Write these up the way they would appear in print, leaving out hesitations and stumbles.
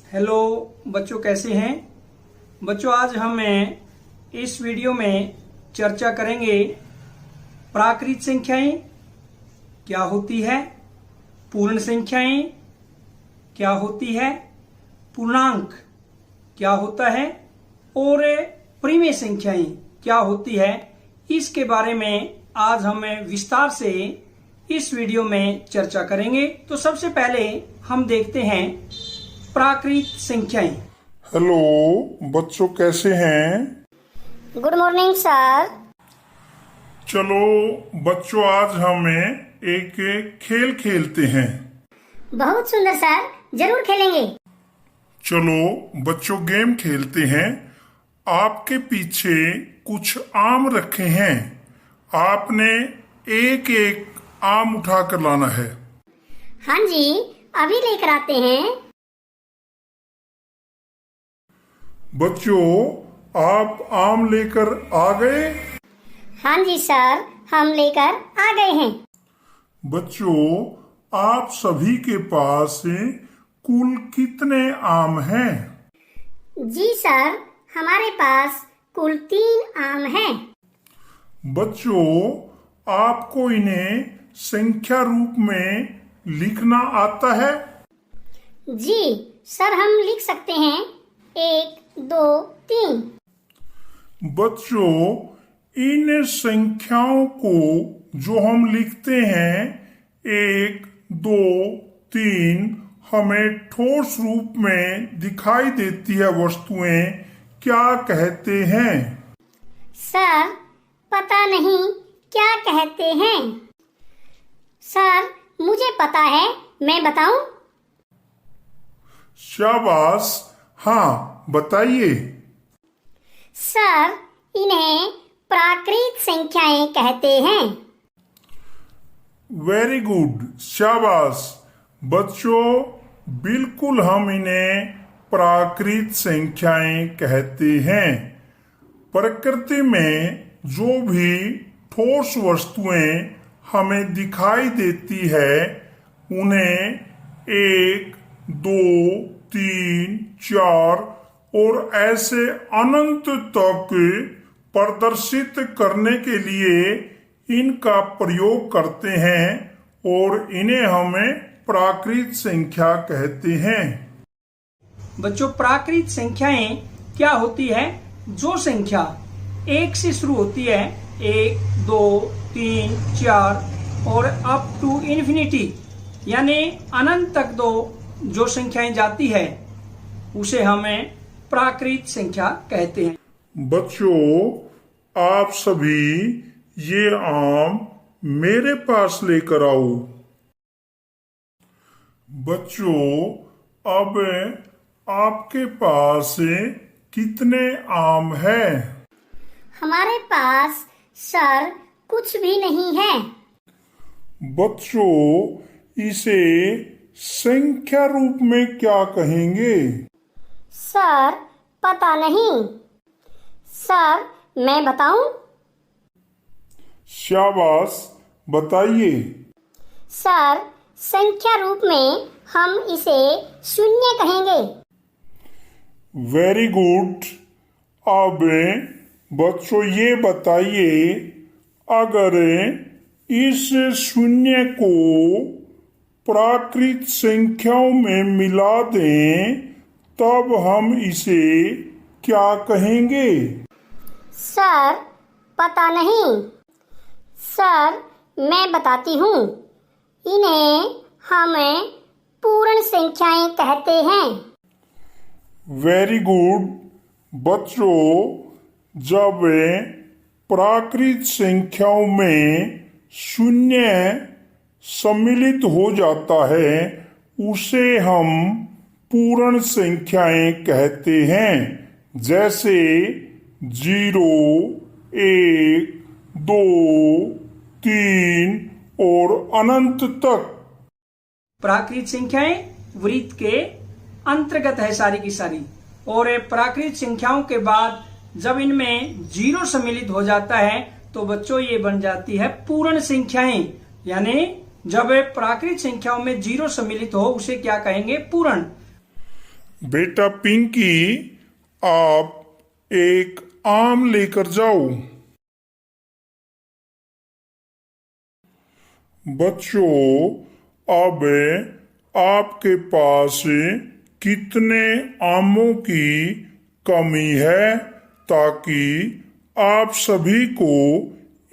Hello बच्चों, कैसे हैं बच्चों। आज हम इस वीडियो में चर्चा करेंगे प्राकृत संख्याएं क्या होती है, पूर्ण संख्याएं क्या होती है, पूर्णांक क्या होता है और परिमेय संख्याएं क्या होती है। इसके बारे में आज हम विस्तार से इस वीडियो में चर्चा करेंगे। तो सबसे पहले हम देखते हैं प्राकृत संख्याएं। हेलो बच्चों, कैसे हैं? Good morning sir. चलो बच्चों, आज हम एक खेल खेलते हैं। बहुत सुंदर सर, जरूर खेलेंगे। चलो बच्चों, गेम खेलते हैं। आपके पीछे कुछ आम रखे हैं, आपने एक एक आम उठाकर लाना है। हाँ जी, अभी लेकर आते हैं। बच्चों, आप आम लेकर आ गए? हाँ जी सर, हम लेकर आ गए हैं। बच्चों, आप सभी के पास कुल कितने आम हैं? जी सर, हमारे पास कुल 3 आम हैं। बच्चों, आपको इन्हें संख्या रूप में लिखना आता है? जी सर, हम लिख सकते हैं 1, 2, 3। बच्चों, इन संख्याओं को जो हम लिखते हैं 1, 2, 3, हमें ठोस रूप में दिखाई देती है वस्तुएं क्या कहते हैं? सर, पता नहीं क्या कहते हैं। सर, मुझे पता है, मैं बताऊं? शाबाश, हाँ बताइए। सर, इन्हें प्राकृत संख्याएं कहते हैं। वेरी गुड, शाबाश। बच्चों, बिल्कुल हम इन्हें प्राकृत संख्याएं कहते हैं। प्रकृति में जो भी ठोस वस्तुएं हमें दिखाई देती है उन्हें 1, 2, 3, 4 और ऐसे अनंत तक प्रदर्शित करने के लिए इनका प्रयोग करते हैं और इन्हें हमें प्राकृत संख्या कहते हैं। बच्चों, प्राकृत संख्याएं क्या होती है? जो संख्या 1 से शुरू होती है, 1, 2, 3, 4 और अप टू इन्फिनिटी यानी अनंत तक जो संख्याएं जाती है उसे हमें प्राकृत संख्या कहते हैं। बच्चों, आप सभी ये आम मेरे पास लेकर आओ। बच्चों, अब आपके पास कितने आम हैं? हमारे पास सर कुछ भी नहीं है। बच्चों, इसे संख्या रूप में क्या कहेंगे? सर, पता नहीं। सर, मैं बताऊं? शाबाश, बताइए। सर, संख्या रूप में हम इसे 0 कहेंगे। Very good. अब बच्चों, ये बताइए, अगर इस 0 को प्राकृत संख्याओं में मिला दें तब हम इसे क्या कहेंगे? सर, पता नहीं। सर, मैं बताती हूँ। इन्हें हम पूर्ण संख्याएं कहते हैं। Very good. बच्चों, जब प्राकृत संख्याओं में 0 सम्मिलित हो जाता है उसे हम पूर्ण संख्याएं कहते हैं। जैसे 0, 1, 2, 3 और अनंत तक। प्राकृत संख्याएं वृत्त के अंतर्गत है सारी की सारी, और प्राकृत संख्याओं के बाद जब इनमें 0 सम्मिलित हो जाता है तो बच्चों ये बन जाती है पूर्ण संख्याएं। यानी जब प्राकृत संख्याओं में 0 सम्मिलित हो उसे क्या कहेंगे? पूर्ण। बेटा पिंकी, आप एक आम लेकर जाओ। बच्चों, अब आपके पास कितने आमों की कमी है ताकि आप सभी को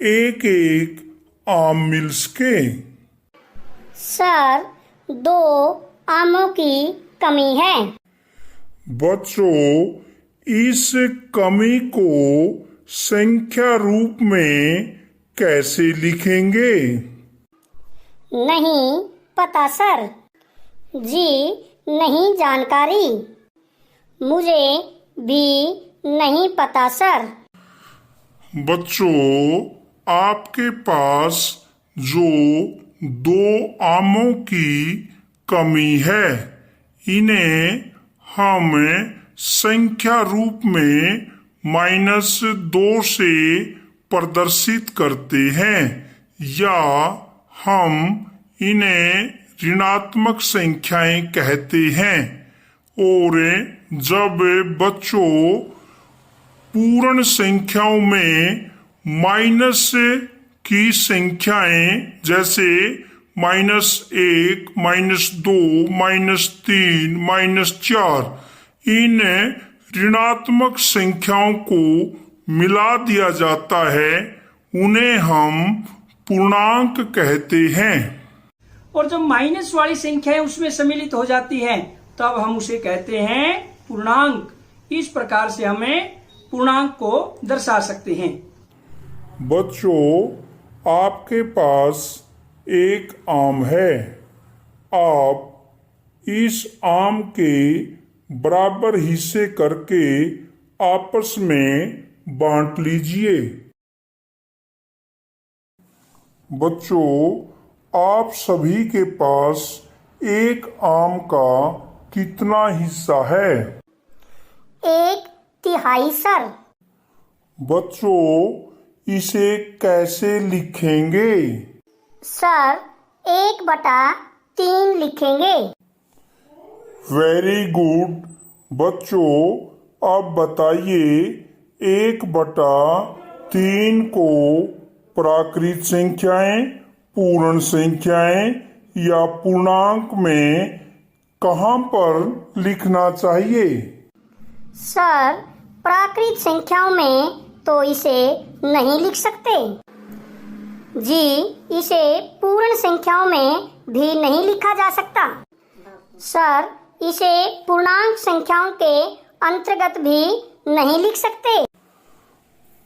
एक एक आम मिल सके? सर, 2 आमों की कमी है। बच्चों, इस कमी को संख्या रूप में कैसे लिखेंगे? नहीं पता सर जी, नहीं जानकारी। मुझे भी नहीं पता सर। बच्चों, आपके पास जो 2 आमों की कमी है, इन्हें हम संख्या रूप में -2 से प्रदर्शित करते हैं, या हम इन्हें ऋणात्मक संख्याएं कहते हैं। और जब बच्चों पूर्ण संख्याओं में माइनस की संख्याएं जैसे -1, -2, -3, -4, इन ऋणात्मक संख्याओं को मिला दिया जाता है, उन्हें हम पूर्णांक कहते हैं। और जब माइनस वाली संख्याएं उसमें सम्मिलित हो जाती हैं, तब हम उसे कहते हैं पूर्णांक। इस प्रकार से हमें पूर्णांक को दर्शा सकते हैं। बच्चों, आपके पास एक आम है। आप इस आम के बराबर हिस्से करके आपस में बांट लीजिए। बच्चों, आप सभी के पास एक आम का कितना हिस्सा है? 1/3 सर। बच्चों, इसे कैसे लिखेंगे? सर, 1/3 लिखेंगे। Very good. बच्चों, अब बताइए 1/3 को प्राकृत संख्याएं, पूर्ण संख्याएं या पूर्णांक में कहां पर लिखना चाहिए? सर, प्राकृत संख्याओं में तो इसे नहीं लिख सकते जी। इसे पूर्ण संख्याओं में भी नहीं लिखा जा सकता। सर, इसे पूर्णांक संख्याओं के अंतर्गत भी नहीं लिख सकते।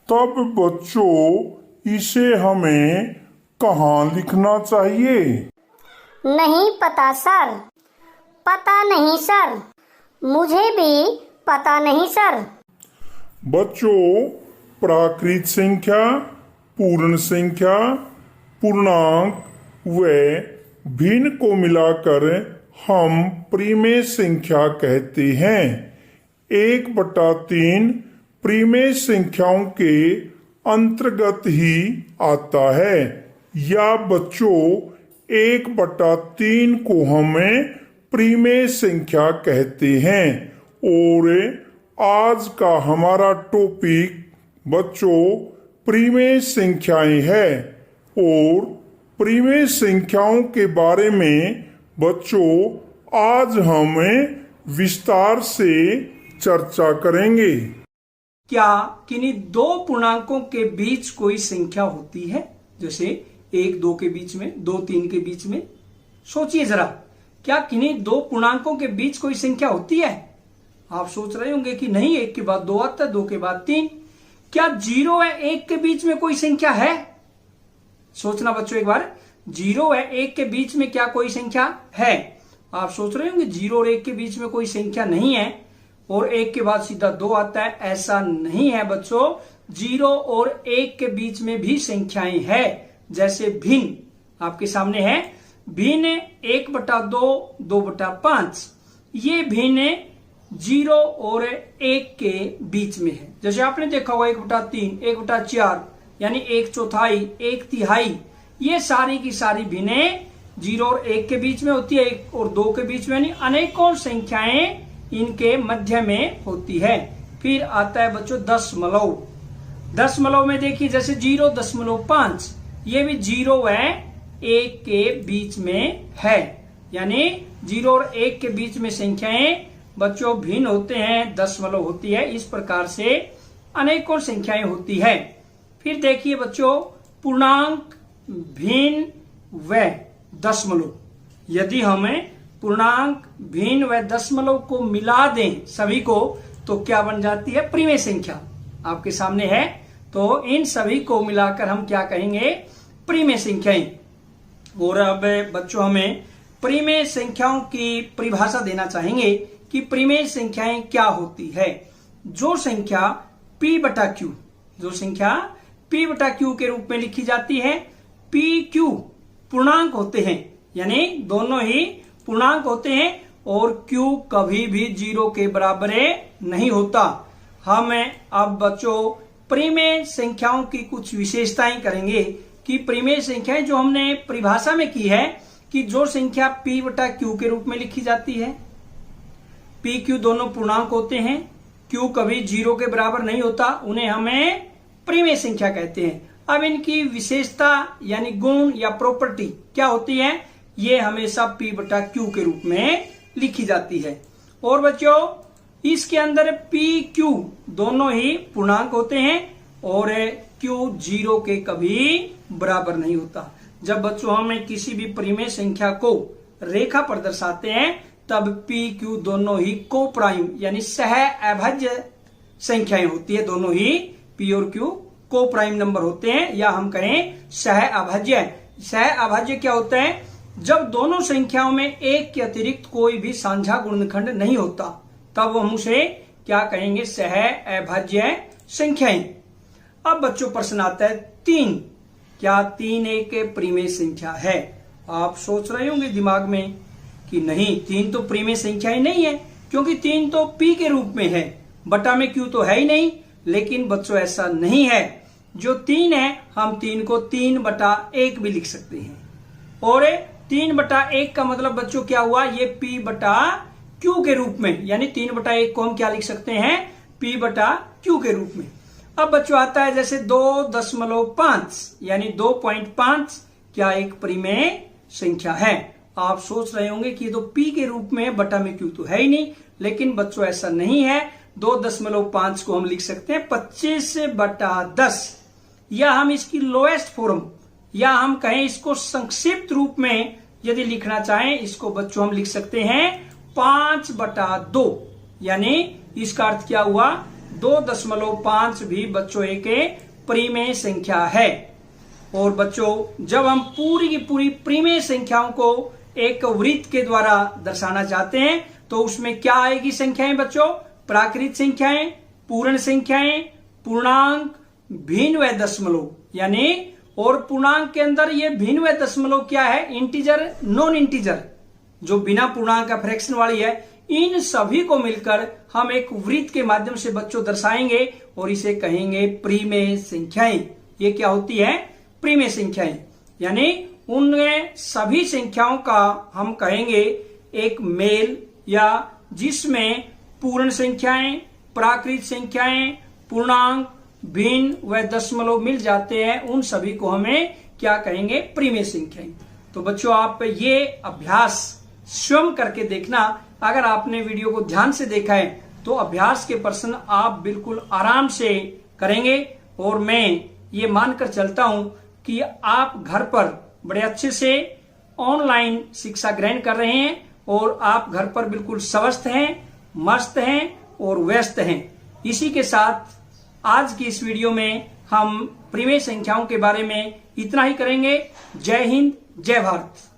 तब बच्चों, इसे हमें कहाँ लिखना चाहिए? नहीं पता सर। पता नहीं सर। मुझे भी पता नहीं सर। बच्चों, प्राकृत संख्या, पूर्ण संख्या, पूर्णांक व भिन्न को मिलाकर हम परिमेय संख्या कहते हैं। 1/3 परिमेय संख्याओं के अंतर्गत ही आता है। या बच्चों, 1/3 को हमें परिमेय संख्या कहते हैं। और आज का हमारा टॉपिक बच्चों परिमेय संख्याएं है। और परिमेय संख्याओं के बारे में बच्चों आज हम विस्तार से चर्चा करेंगे। क्या किन्हीं 2 पूर्णांकों के बीच कोई संख्या होती है? जैसे 1-2 के बीच में, 2-3 के बीच में। सोचिए जरा, क्या किन्हीं 2 पूर्णांकों के बीच कोई संख्या होती है? आप सोच रहे होंगे कि नहीं, 1 के बाद 2 आता है, 2 के बाद 3। क्या 0 व 1 के बीच में कोई संख्या है? सोचना बच्चों एक बार, 0 व 1 के बीच में क्या कोई संख्या है? आप सोच रहे होंगे 0 और 1 के बीच में कोई संख्या नहीं है और 1 के बाद सीधा 2 आता है। ऐसा नहीं है बच्चों, 0 और 1 के बीच में भी संख्याएं हैं। जैसे भिन्न आपके सामने है, भिन्न 1/2, 2/5। ये भिन्न 0 और 1 के बीच में है। जैसे आपने देखा होगा 1/3, 1/4, यानी 1/4, 1/3। ये सारी की सारी भिन्नें 0 और 1 के बीच में होती है, 1 और 2 के बीच में, यानी अनेकों संख्याएं इनके मध्य में होती है। फिर आता है बच्चों दशमलव। दशमलव में देखिए जैसे 0.5 ये भी 0 व 1 के बीच में है, यानी 0 और 1 के बीच में संख्याएं बच्चों भिन्न होते हैं, दशमलव होती है। इस प्रकार से अनेकों संख्याएं होती है। फिर देखिए बच्चों पूर्णांक, भिन्न व दशमलव। यदि हमें पूर्णांक, भिन्न व दशमलव को मिला दें सभी को, तो क्या बन जाती है? परिमेय संख्या। आपके सामने है, तो इन सभी को मिलाकर हम क्या कहेंगे? परिमेय संख्याएं। और अब बच्चों हमें परिमेय संख्याओं की परिभाषा देना चाहेंगे कि परिमेय संख्याएं क्या होती है। जो संख्या p बटा q, जो संख्या p बटा q के रूप में लिखी जाती है, p q पूर्णांक होते हैं, यानी दोनों ही पूर्णांक होते हैं और q कभी भी 0 के बराबर नहीं होता। हम अब बच्चों परिमेय संख्याओं की कुछ विशेषताएं करेंगे कि परिमेय संख्याएं जो हमने परिभाषा में की है कि जो संख्या p बटा q के रूप में लिखी जाती है, p q दोनों पूर्णांक होते हैं, q कभी 0 के बराबर नहीं होता, उन्हें हमें परिमेय संख्या कहते हैं। अब इनकी विशेषता यानी गुण या प्रॉपर्टी क्या होती है? ये हमेशा p बटा q के रूप में लिखी जाती है। और बच्चों इसके अंदर p q दोनों ही पूर्णांक होते हैं और q 0 के कभी बराबर नहीं होता। जब बच्चों हम किसी भी परिमेय संख्या को रेखा पर दर्शाते हैं तब p q दोनों ही को प्राइम यानी सह अभाज्य संख्याएं होती है। दोनों ही p और q को प्राइम नंबर होते हैं, या हम कहें सह अभाज्य। सह अभाज्य क्या होता है? जब दोनों संख्याओं में एक के अतिरिक्त कोई भी साझा गुणनखंड नहीं होता, तब हम उसे क्या कहेंगे? सह अभाज्य संख्याएं। अब बच्चों प्रश्न आता है 3। क्या 3 एक परिमेय संख्या है? आप सोच रहे होंगे दिमाग में कि नहीं, 3 तो परिमेय संख्या ही नहीं है, क्योंकि 3 तो p के रूप में है, बटा में q तो है ही नहीं। लेकिन बच्चों ऐसा नहीं है। जो 3 है हम 3 को 3 बटा 1 भी लिख सकते हैं। और 3 बटा 1 का मतलब बच्चों क्या हुआ? ये p बटा q के रूप में, यानी 3 बटा 1 को हम क्या लिख सकते हैं? p बटा q के रूप में। अब बच्चों आता है जैसे 2.5 यानी 2.5 क्या एक परिमेय संख्या है? आप सोच रहे होंगे कि ये तो p के रूप में है, बटा में q तो है ही नहीं। लेकिन बच्चों ऐसा नहीं है। 2.5 को हम लिख सकते हैं 25 बटा 10, या हम इसकी लोएस्ट फॉर्म, या हम कहें इसको संक्षिप्त रूप में यदि लिखना चाहें, इसको बच्चों हम लिख सकते हैं 5 बटा 2। यानी इसका अर्थ क्या हुआ? 2.5 भी बच्चों एक परिमेय संख्या है। और बच्चों जब हम पूरी की पूरी परिमेय संख्याओं को एक वृत्त के द्वारा दर्शाना चाहते हैं तो उसमें क्या आएगी संख्याएं बच्चों? प्राकृत संख्याएं, पूर्ण संख्याएं, पूर्णांक, भिन्न व दशमलव। यानी और पूर्णांक के अंदर ये भिन्न व दशमलव क्या है? इंटीजर, नॉन इंटीजर, जो बिना पूर्णांक का फ्रैक्शन वाली है। इन सभी को मिलकर हम एक वृत्त के माध्यम से बच्चों दर्शाएंगे और इसे कहेंगे परिमेय संख्याएं। ये क्या होती है? परिमेय संख्याएं। यानी उन सभी संख्याओं का हम कहेंगे एक मेल, या जिसमें पूर्ण संख्याएं, प्राकृत संख्याएं, पूर्णांक, भिन्न व दशमलव मिल जाते हैं, उन सभी को हमें क्या कहेंगे? परिमेय संख्याएं। तो बच्चों आप ये अभ्यास स्वयं करके देखना। अगर आपने वीडियो को ध्यान से देखा है तो अभ्यास के प्रश्न आप बिल्कुल आराम से करेंगे। और मैं ये मानकर चलता हूं कि आप घर पर बड़े अच्छे से ऑनलाइन शिक्षा ग्रहण कर रहे हैं और आप घर पर बिल्कुल स्वस्थ हैं, मस्त हैं और व्यस्त हैं। इसी के साथ आज की इस वीडियो में हम परिमेय संख्याओं के बारे में इतना ही करेंगे। जय हिंद, जय भारत।